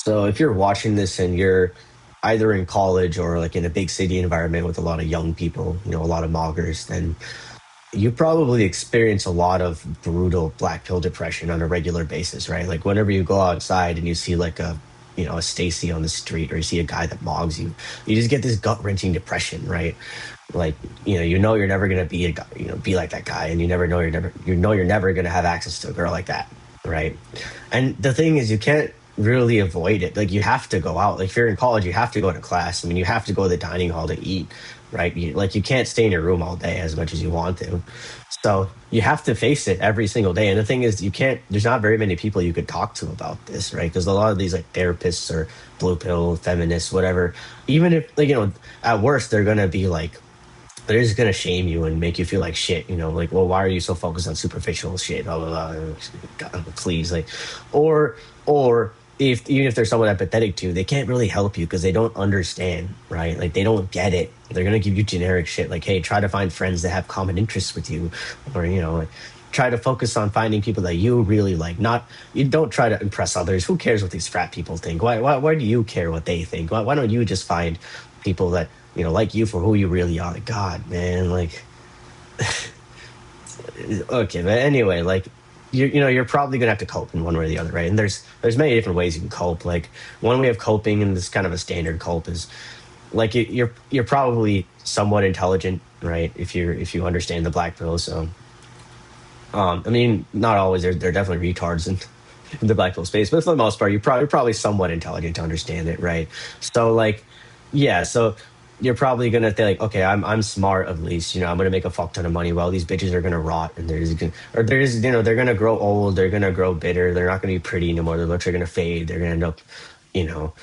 So if you're watching this and you're either in college or like in a big city environment with a lot of young people, a lot of moggers, then you probably experience a lot of brutal black pill depression on a regular basis, right? Like whenever you go outside and you see like a Stacy on the street, or you see a guy that mogs you, you just get this gut wrenching depression, right? Like, you're never gonna be a guy, be like that guy, and you're never gonna have access to a girl like that, right? And the thing is, you can't really avoid it. Like, you have to go out. Like, if you're in college, you have to go to class. I mean, you have to go to the dining hall to eat, right? You can't stay in your room all day as much as you want to. So you have to face it every single day. And the thing is, you can't. There's not very many people you could talk to about this, right? Because a lot of these like therapists or blue pill feminists, whatever, even if like at worst they're gonna be like they're just gonna shame you and make you feel like shit. Like, well, why are you so focused on superficial shit? Blah blah blah. God, please, like, or if even if they're somewhat empathetic to you, they can't really help you because they don't understand, right? Like, they don't get it. They're gonna give you generic shit like, hey, try to find friends that have common interests with you, or like, try to focus on finding people that you really like. Not You don't try to impress others. Who cares what these frat people think? Why do you care what they think? Why don't you just find people that like you for who you really are? Like, God, man, like, okay, but anyway, like, you're probably gonna have to cope in one way or the other, right? And there's many different ways you can cope. Like, one way of coping, and this kind of a standard cope, is like, you're probably somewhat intelligent, right? If you understand the black pill. So I mean, not always. There are definitely retards in the black pill space, but for the most part, you're probably somewhat intelligent to understand it, right? So, like, yeah, so you're probably gonna think like, okay, I'm smart, at least, I'm gonna make a fuck ton of money while these bitches are gonna rot, and they're gonna grow old, they're gonna grow bitter, they're not gonna be pretty anymore, their looks are gonna fade, they're gonna end up, you know,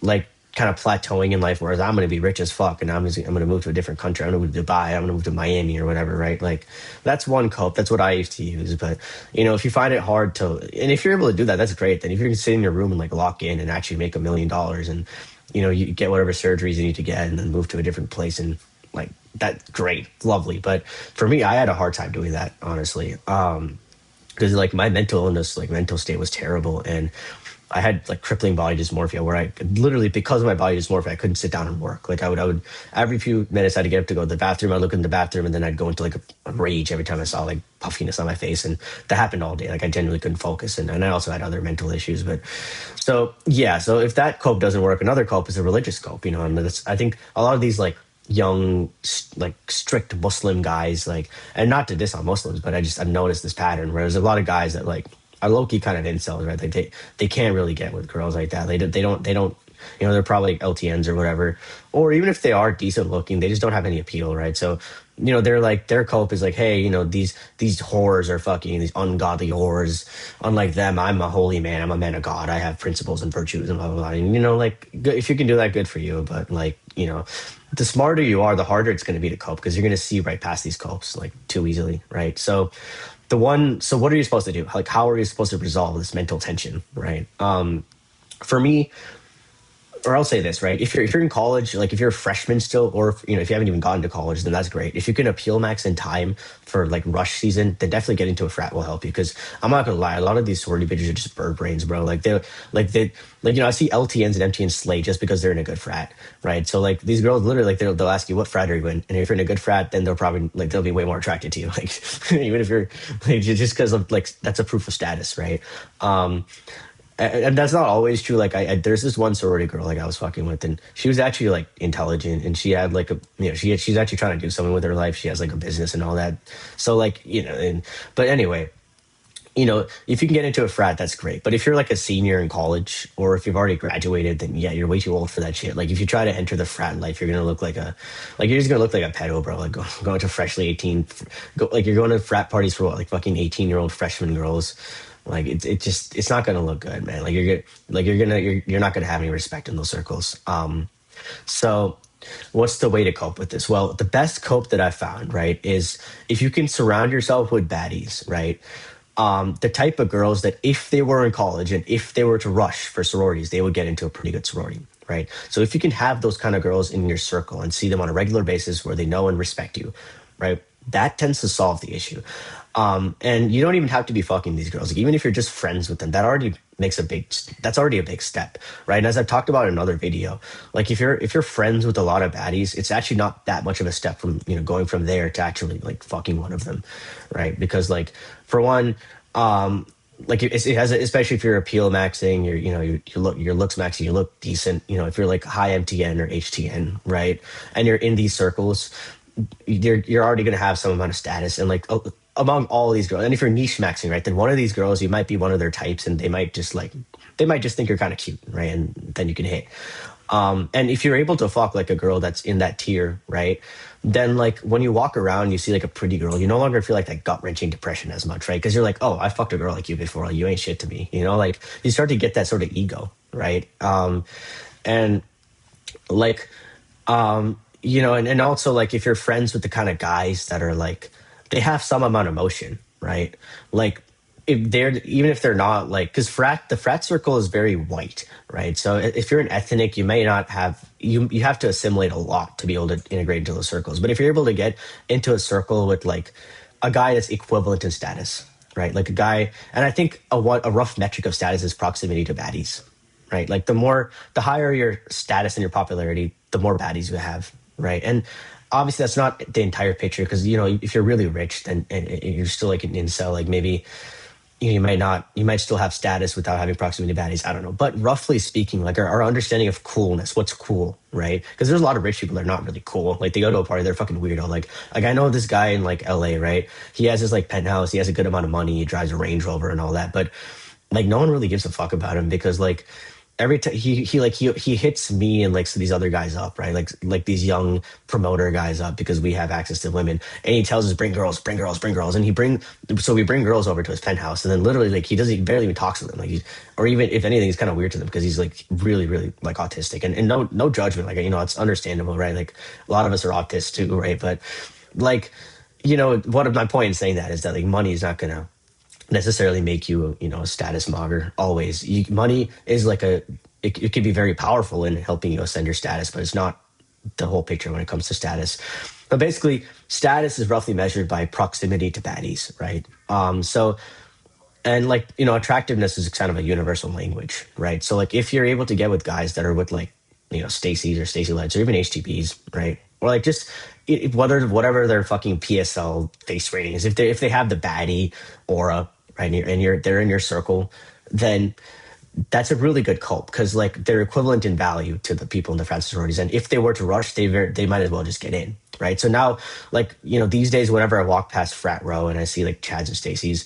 like, kind of plateauing in life. Whereas I'm going to be rich as fuck, and I'm going to move to a different country. I'm going to move to Dubai. I'm going to move to Miami or whatever, right? Like, that's one cope. That's what I used to use. But if you find it hard to, and if you're able to do that, that's great. Then if you can sit in your room and like lock in and actually make $1 million, and you get whatever surgeries you need to get, and then move to a different place, and like, that's great, lovely. But for me, I had a hard time doing that, honestly. Because like, my mental illness, like, mental state was terrible, and I had like crippling body dysmorphia, where I literally, because of my body dysmorphia, I couldn't sit down and work. Like, I would every few minutes I had to get up to go to the bathroom. I'd look in the bathroom, and then I'd go into like a rage every time I saw like puffiness on my face, and that happened all day. Like, I genuinely couldn't focus, and I also had other mental issues. But so, yeah, so if that cope doesn't work, another cope is a religious cope. And I think a lot of these like young, like, strict Muslim guys, like, and not to diss on Muslims, but I've noticed this pattern where there's a lot of guys that like are low-key kind of incels, right? Like, they can't really get with girls like that. They don't, they're probably like LTNs or whatever. Or even if they are decent looking, they just don't have any appeal, right? So, they're like, their cope is like, hey, these whores are fucking these ungodly whores. Unlike them, I'm a holy man. I'm a man of God. I have principles and virtues and blah blah blah. And like, if you can do that, good for you. But like, the smarter you are, the harder it's going to be to cope, because you're going to see right past these copes like too easily, right? So what are you supposed to do? Like, how are you supposed to resolve this mental tension, right? For me, or I'll say this, right? If you're in college, like, if you're a freshman still, or if you haven't even gotten to college, then that's great. If you can appeal max in time for like rush season, then definitely getting to a frat will help you. Because I'm not gonna lie, a lot of these sorority bitches are just bird brains, bro. I see LTNs and MTNs slay just because they're in a good frat, right? So like, these girls literally, like, they'll ask you, what frat are you in? And if you're in a good frat, then they'll be way more attracted to you. Like, even if you're like, just because of like, that's a proof of status, right? And that's not always true. Like, there's this one sorority girl like I was fucking with, and she was actually like intelligent, and she had like she's actually trying to do something with her life. She has like a business and all that. So like, but anyway, if you can get into a frat, that's great. But if you're like a senior in college, or if you've already graduated, then yeah, you're way too old for that shit. Like, if you try to enter the frat life, you're just gonna look like a pedo, bro. Like, going to freshly 18, you're going to frat parties for what, like fucking 18-year-old freshman girls. Like, it's not gonna look good, man. Like, you're not gonna have any respect in those circles. So what's the way to cope with this? Well, the best cope that I found, right, is if you can surround yourself with baddies, right? The type of girls that, if they were in college and if they were to rush for sororities, they would get into a pretty good sorority, right? So if you can have those kind of girls in your circle and see them on a regular basis where they know and respect you, right? That tends to solve the issue. And you don't even have to be fucking these girls. Like, even if you're just friends with them, that already makes a big. That's already a big step, right? And as I've talked about in another video, like if you're friends with a lot of baddies, it's actually not that much of a step from going from there to actually like fucking one of them, right? Because like for one, like it has especially if you're appeal maxing, your looks maxing, you look decent. If you're like high MTN or HTN, right, and you're in these circles, you're already going to have some amount of status and like among all these girls. And if you're niche maxing, right, then one of these girls, you might be one of their types, and they might just think you're kind of cute, right, and then you can hit. And if you're able to fuck like a girl that's in that tier, right, then like when you walk around, you see like a pretty girl, you no longer feel like that gut wrenching depression as much, right? Because you're like, oh, I fucked a girl like you before, like, you ain't shit to me, like you start to get that sort of ego, right? And like and also like if you're friends with the kind of guys that are like they have some amount of emotion, right? Like even if they're not like because the frat circle is very white, right? So if you're an ethnic, you may not have you have to assimilate a lot to be able to integrate into those circles. But if you're able to get into a circle with like a guy that's equivalent in status, right? Like a guy, and I think a rough metric of status is proximity to baddies, right? Like the higher your status and your popularity, the more baddies you have, right? And obviously that's not the entire picture because if you're really rich, then and you're still like an incel, like maybe you might still have status without having proximity to baddies. I don't know, but roughly speaking, like our understanding of coolness, what's cool, right? Because there's a lot of rich people that are not really cool. Like they go to a party, they're fucking weirdo. Like I know this guy in like LA, right? He has his like penthouse, he has a good amount of money, he drives a Range Rover and all that, but like no one really gives a fuck about him because like every time he hits me and like so these other guys up, right, like these young promoter guys up because we have access to women, and he tells us bring girls, bring girls, bring girls, and we bring girls over to his penthouse, and then literally like he barely even talks to them, like or even if anything he's kind of weird to them because he's like really really like autistic, and no judgment, like it's understandable, right? Like a lot of us are autists too, right? But like one of my point in saying that is that like money is not gonna necessarily make you a status mogger always. Money is like it can be very powerful in helping you ascend your status, but it's not the whole picture when it comes to status. But basically status is roughly measured by proximity to baddies, right? So and like attractiveness is kind of a universal language, right? So like if you're able to get with guys that are with like Stacy's or Stacy Lights or even HTBs, right, or like just whatever their fucking PSL face rating is, if they have the baddie aura, right, they're in your circle, then that's a really good cult because like they're equivalent in value to the people in the frat sororities, and if they were to rush, they might as well just get in, right? So now, like these days, whenever I walk past frat row and I see like Chads and Stacy's,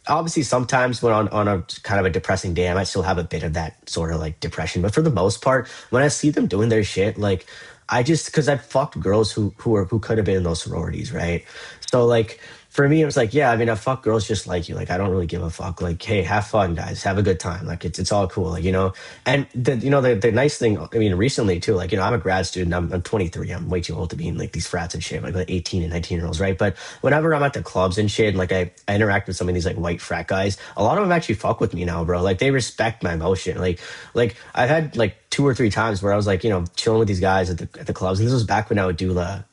obviously sometimes when on a kind of a depressing day, I might still have a bit of that sort of like depression, but for the most part, when I see them doing their shit, like I just because I've fucked girls who could have been in those sororities, right? So like for me, it was like, yeah, I mean, I fuck girls just like you. Like, I don't really give a fuck. Like, hey, have fun, guys. Have a good time. Like, it's all cool. Like, and the nice thing, I mean, recently too, like, I'm a grad student. I'm 23. I'm way too old to be in like these frats and shit, like 18 and 19-year-olds, right? But whenever I'm at the clubs and shit, and like I interact with some of these like white frat guys, a lot of them actually fuck with me now, bro. Like, they respect my emotion. Like I've had like two or three times where I was like, chilling with these guys at the clubs. And this was back when I would do the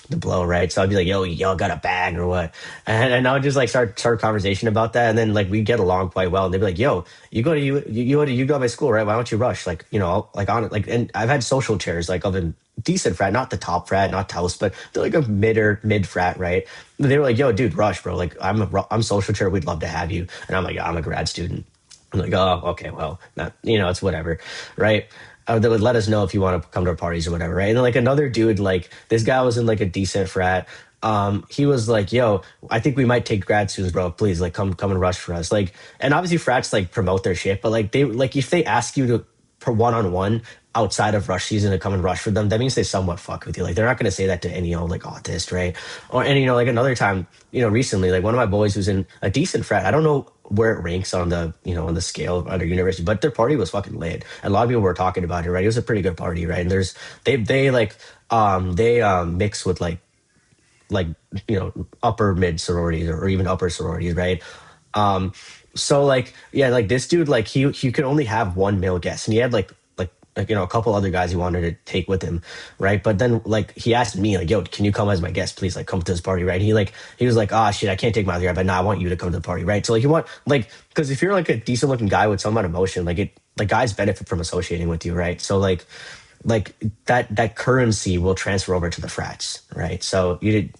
blow, right? So I'd be like, yo, y'all got a bag or what? And I would just like start a conversation about that, and then like we get along quite well. And they'd be like, yo, you go to my school, right? Why don't you rush? Like like on it, like, and I've had social chairs like of a decent frat, not the top frat, not Taos, but they're like a mid frat, right? They were like, yo, dude, rush, bro. Like I'm social chair. We'd love to have you. And I'm like, I'm a grad student. I'm like, oh, okay, well, not, it's whatever, right? They would let us know if you want to come to our parties or whatever, right? And then like another dude, like this guy was in like a decent frat. He was like, yo, I think we might take grad students, bro. Please, like, come and rush for us. Like, and obviously frats like promote their shit, but like if they ask you to per one-on-one outside of rush season to come and rush for them, that means they somewhat fuck with you. Like they're not gonna say that to any old like autist, right? Or and like another time, recently, like one of my boys who's in a decent frat. I don't know where it ranks on the on the scale of other university, but their party was fucking lit. And a lot of people were talking about it, right? It was a pretty good party, right? And they like they mix with like upper mid sororities or even upper sororities, right? um so like yeah, like this dude, like he could only have one male guest, and he had like like, a couple other guys he wanted to take with him, right? But then like he asked me like, yo, can you come as my guest, please? Like come to this party, right? He was like, ah, shit, I can't take my other guy, but nah, I want you to come to the party, right? So like you want like because if you're like a decent looking guy with some amount of emotion, like guys benefit from associating with you, right? So like that currency will transfer over to the frats, right? So you did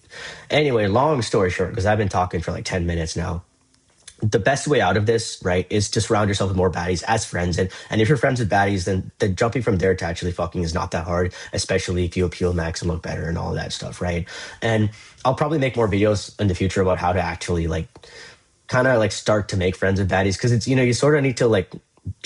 anyway. Long story short, because I've been talking for like 10 minutes now, the best way out of this, right, is to surround yourself with more baddies as friends. And if you're friends with baddies, then jumping from there to actually fucking is not that hard, especially if you appeal max and look better and all of that stuff, right? And I'll probably make more videos in the future about how to actually like kind of like start to make friends with baddies because it's you sort of need to like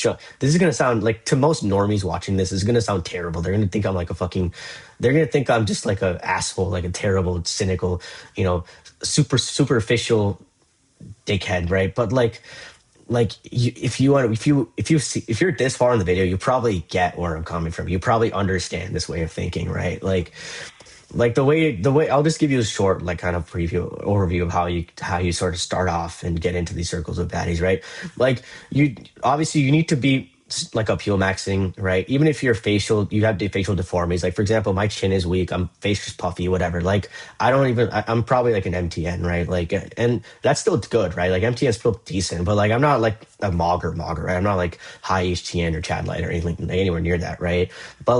this is gonna sound like to most normies watching this is gonna sound terrible. They're gonna think I'm like a fucking they're gonna think I'm just like a asshole, like a terrible, cynical, you know, superficial dickhead, right? But like if you want if you're this far in the video, you probably get where I'm coming from. You probably understand this way of thinking, right? Like the way I'll just give you a short like kind of preview overview of how you sort of start off and get into these circles of baddies, right? Like you obviously you need to be like appeal maxing, right? Even if you're facial, you have facial deformities. Like for example, my chin is weak, I'm face is puffy, whatever. Like I'm probably like an MTN, right? Like and that's still good, right? Like MTN is still decent, but like I'm not like a mogger, right? I'm not like high HTN or Chad Light or anything anywhere near that, right? But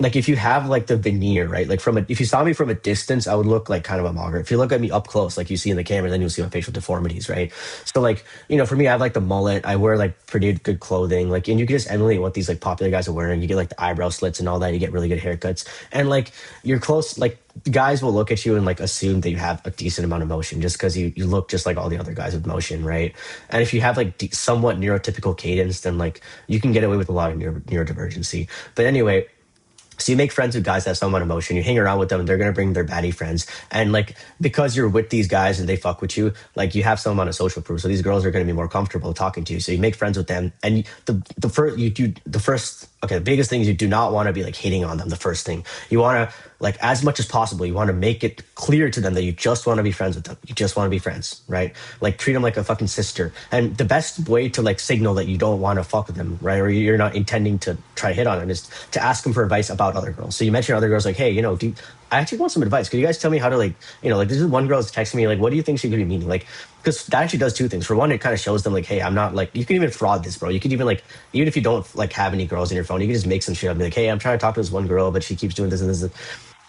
like if you have like the veneer, right? Like if you saw me from a distance, I would look like kind of a mogger. If you look at me up close, like you see in the camera, then you'll see my facial deformities, right? So like, for me, I have like the mullet. I wear like pretty good clothing, like, and you can just emulate what these like popular guys are wearing. You get like the eyebrow slits and all that. You get really good haircuts, and like you're close. Like guys will look at you and like assume that you have a decent amount of motion just because you look just like all the other guys with motion, right? And if you have like somewhat neurotypical cadence, then like you can get away with a lot of neurodivergency. But anyway, so you make friends with guys that have some amount of emotion. You hang around with them, and they're gonna bring their baddie friends. And like because you're with these guys and they fuck with you, like you have some amount of social proof. So these girls are gonna be more comfortable talking to you. So you make friends with them. And the first you do the first okay, the biggest thing is you do not want to be like hitting on them. The first thing you want to like as much as possible, you want to make it clear to them that you just want to be friends with them. You just want to be friends, right? Like treat them like a fucking sister. And the best way to like signal that you don't want to fuck with them, right, or you're not intending to try to hit on them, is to ask them for advice about other girls. So you mention other girls, like, hey, I actually want some advice. Could you guys tell me how to like, like this is one girl that's texting me like, what do you think she could be meaning? Like, because that actually does two things. For one, it kind of shows them like, hey, I'm not like, you can even fraud this, bro. You could even like, even if you don't like have any girls in your phone, you can just make some shit up and be like, hey, I'm trying to talk to this one girl, but she keeps doing this and this.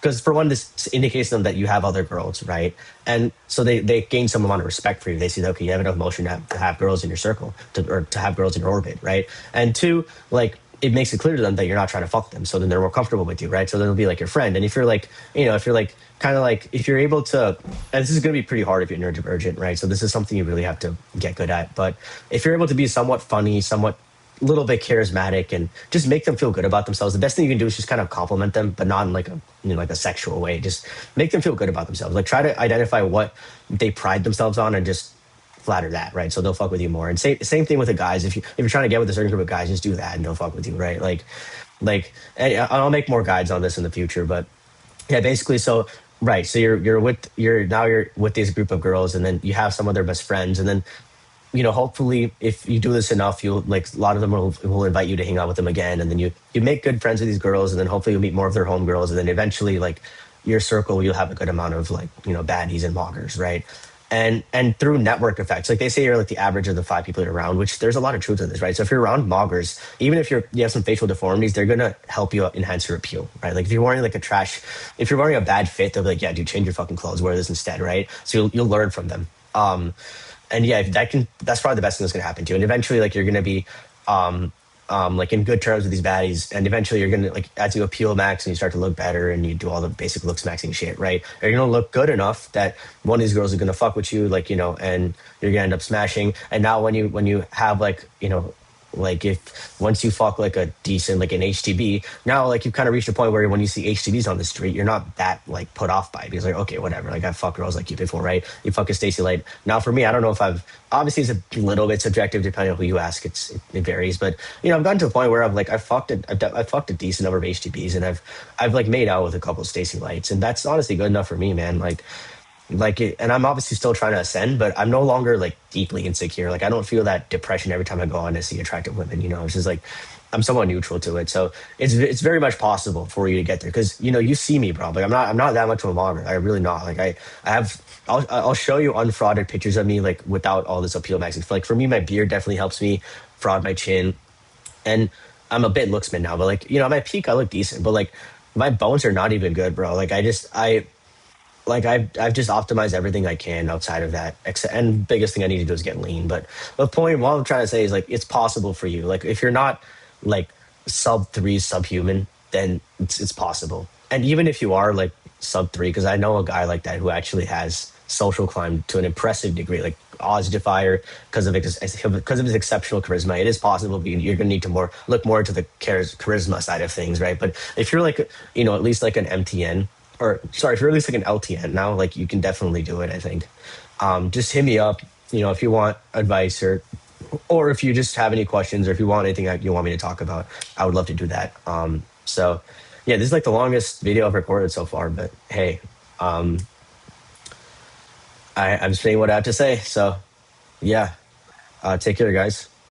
Because for one, this indicates to them that you have other girls, right? And so they gain some amount of respect for you. They see that, okay, you have enough motion to have girls in your circle, or to have girls in your orbit, right? And two, like, it makes it clear to them that you're not trying to fuck them. So then they're more comfortable with you, right? So they'll be like your friend. And if you're like, if you're like, kind of like, if you're able to, and this is going to be pretty hard if you're neurodivergent, right? So this is something you really have to get good at. But if you're able to be somewhat funny, somewhat little bit charismatic, and just make them feel good about themselves, the best thing you can do is just kind of compliment them, but not in like a like a sexual way. Just make them feel good about themselves. Like try to identify what they pride themselves on and just flatter that, right? So they'll fuck with you more. And same thing with the guys. If you're trying to get with a certain group of guys, just do that and they'll fuck with you, right? And I'll make more guides on this in the future, but yeah, basically, so right, so you're with this group of girls, and then you have some of their best friends, and then hopefully if you do this enough, you'll like a lot of them will invite you to hang out with them again, and then you make good friends with these girls, and then hopefully you'll meet more of their homegirls, and then eventually like your circle, you'll have a good amount of like baddies and moggers, right? And through network effects, like they say, you're like the average of the 5 people you're around, which there's a lot of truth to this, right? So if you're around moggers, even if you have some facial deformities, they're gonna help you enhance your appeal, right? Like if you're wearing like if you're wearing a bad fit, they'll be like, yeah, dude, change your fucking clothes, wear this instead, right? So you'll learn from them. And yeah, that's probably the best thing that's gonna happen to you. And eventually, like you're gonna be, like in good terms with these baddies, and eventually you're gonna like as you appeal max and you start to look better and you do all the basic looks maxing shit, right? You're gonna look good enough that one of these girls is gonna fuck with you, like and you're gonna end up smashing. And now when you have like like if once you fuck like a decent like an HTB, now like you've kind of reached a point where when you see HTBs on the street, you're not that like put off by it, because like, okay, whatever, like I've fucked girls like you before, right? You fuck a Stacy Light. Now for me, I don't know if obviously it's a little bit subjective depending on who you ask. It varies, but I've gotten to a point where I've fucked a decent number of HTBs, and I've like made out with a couple of Stacy Lights, and that's honestly good enough for me, man. And I'm obviously still trying to ascend, but I'm no longer like deeply insecure. Like I don't feel that depression every time I go on to see attractive women. It's just like I'm somewhat neutral to it. So it's very much possible for you to get there because you see me, bro. Like I'm not that much of a modern. I really not. Like I have I'll show you unfrauded pictures of me like without all this appeal maxing. Like for me, my beard definitely helps me fraud my chin, and I'm a bit looksman now. But like at my peak, I look decent. But like my bones are not even good, bro. Like I've just optimized everything I can outside of that. And biggest thing I need to do is get lean. But the point, what I'm trying to say is like it's possible for you. Like if you're not like sub 3 subhuman, then it's possible. And even if you are like sub 3, because I know a guy like that who actually has social climb to an impressive degree, like Oz Defier, because of his exceptional charisma. It is possible, but you're going to need to look more into the charisma side of things, right? But if you're like at least like an MTN, or sorry, if you're at least like an LTN now, like you can definitely do it. I think. Just hit me up. If you want advice or if you just have any questions or if you want anything that you want me to talk about, I would love to do that. So yeah, this is like the longest video I've recorded so far, but hey, um, I'm saying what I have to say. So yeah, take care, guys.